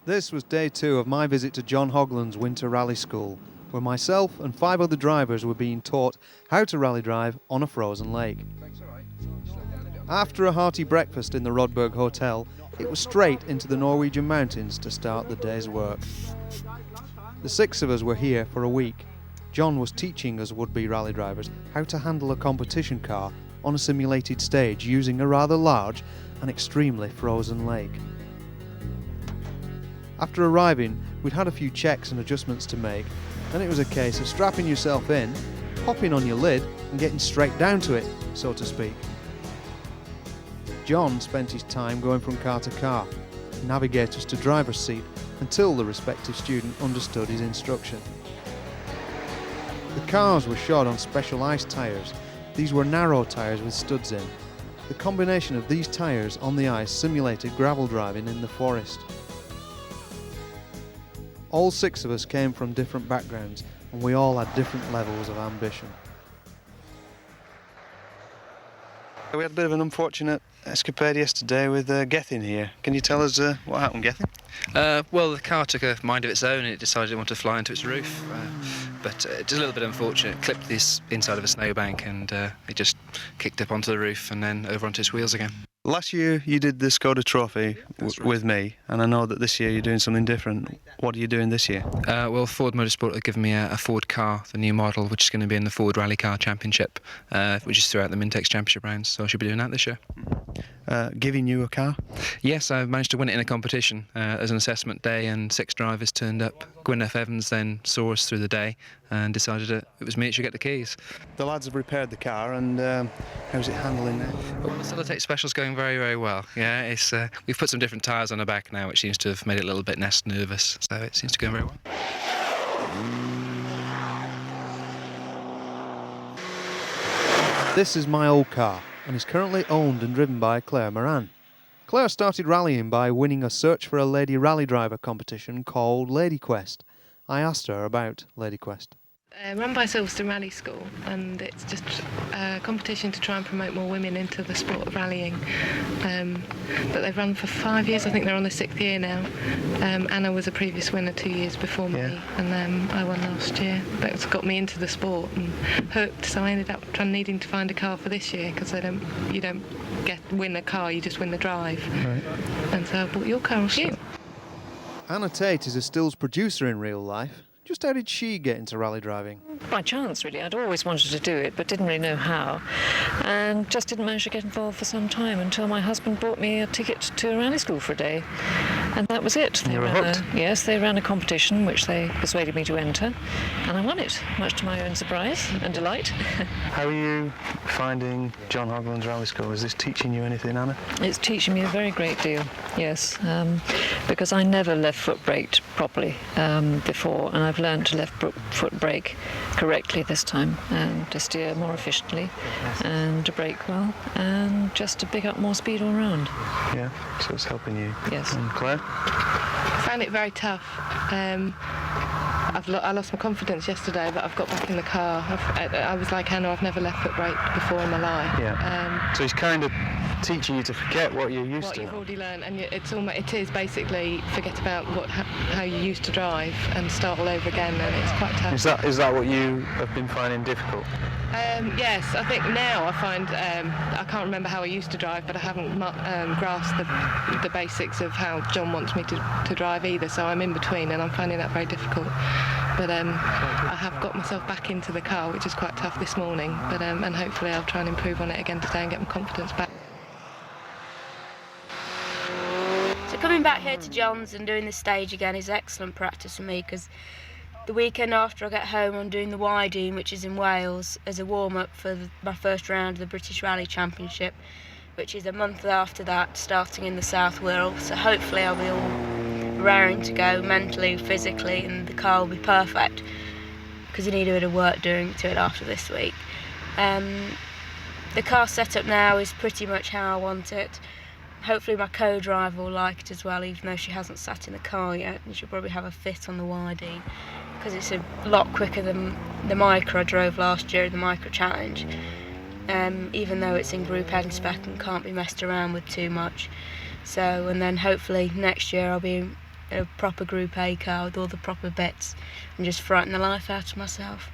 This was day 2 of my visit to John Hogland's Winter Rally School, where myself and 5 other drivers were being taught how to rally drive on a frozen lake. After a hearty breakfast in the Rodberg Hotel, it was straight into the Norwegian mountains to start the day's work. The 6 of us were here for a week. John was teaching us would-be rally drivers how to handle a competition car on a simulated stage using a rather large and extremely frozen lake. After arriving, we'd had a few checks and adjustments to make, and it was a case of strapping yourself in, popping on your lid and getting straight down to it, so to speak. John spent his time going from car to car, navigators to driver's seat, until the respective student understood his instruction. The cars were shod on special ice tyres. These were narrow tyres with studs in. The combination of these tyres on the ice simulated gravel driving in the forest. All 6 of us came from different backgrounds, and we all had different levels of ambition. We had a bit of an unfortunate escapade yesterday with Gethin here. Can you tell us what happened, Gethin? Well, the car took a mind of its own and it decided it wanted to fly into its roof. But it's a little bit unfortunate. It clipped this inside of a snowbank and it just kicked up onto the roof and then over onto its wheels again. Last year you did the Skoda Trophy with me, and I know that this year you're doing something different. What are you doing this year? Well, Ford Motorsport have given me a Ford car, the new model, which is going to be in the Ford Rally Car Championship, which is throughout the Mintex Championship rounds, so I should be doing that this year. Giving you a car? Yes, I managed to win it in a competition as an assessment day, and 6 drivers turned up. Gwyneth Evans then saw us through the day and decided it was me that should get the keys. The lads have repaired the car, and how's it handling now? Well, the Solitaire Special's going very, very well. Yeah, it's we've put some different tyres on the back now, which seems to have made it a little bit less nervous, so it seems to go very well. This is my old car, and is currently owned and driven by Clare Morran. Clare started rallying by winning a Search for a Lady Rally Driver competition called Lady Quest. I asked her about Lady Quest. Run by Silverstone Rally School, and it's just a competition to try and promote more women into the sport of rallying. But they've run for 5 years. I think they're on their 6th year now. Anna was a previous winner 2 years before me, and I won last year. That's got me into the sport and hooked. So I ended up needing to find a car for this year, because you don't win a car, you just win the drive. Right. And so I bought your car off you. Anna Tait is a stills producer in real life. Just how did she get into rally driving? By chance, really. I'd always wanted to do it, but didn't really know how, and just didn't manage to get involved for some time until my husband bought me a ticket to a rally school for a day, and that was it. You were hooked? Yes, they ran a competition which they persuaded me to enter, and I won it, much to my own surprise and delight. How are you finding John Hogland's Rally School? Is this teaching you anything, Anna? It's teaching me a very great deal, yes, because I never left foot braked properly before, and I've learned to left foot brake correctly this time, and to steer more efficiently, and to brake well, and just to pick up more speed all round. Yeah, so it's helping you. Yes. And Claire? I found it very tough. I lost my confidence yesterday, but I've got back in the car. I was like Anna, I've never left foot brake before in my life. Yeah. So he's kind of teaching you to forget what you're used what to. You've already learned, and it is basically forget about how you used to drive and start all over again, and it's quite tough. Is that what you have been finding difficult? Yes, I think now I find I can't remember how I used to drive, but I haven't grasped the basics of how John wants me to drive either, so I'm in between, and I'm finding that very difficult. But I have got myself back into the car, which is quite tough this morning, but and hopefully I'll try and improve on it again today and get my confidence back. So coming back here to John's and doing this stage again is excellent practice for me, because the weekend after I get home I'm doing the Wydeen, which is in Wales, as a warm-up for my first round of the British Rally Championship, which is a month after that, starting in the South Wirral. So hopefully I'll be all raring to go mentally, physically, and the car will be perfect, because I need a bit of work doing to it after this week. The car setup now is pretty much how I want it. Hopefully my co-driver will like it as well, even though she hasn't sat in the car yet, and she'll probably have a fit on the Wydeen, because it's a lot quicker than the Micro I drove last year, the Micro Challenge, even though it's in Group N spec and can't be messed around with too much. So, and then hopefully next year I'll be in a proper Group A car with all the proper bets and just frighten the life out of myself.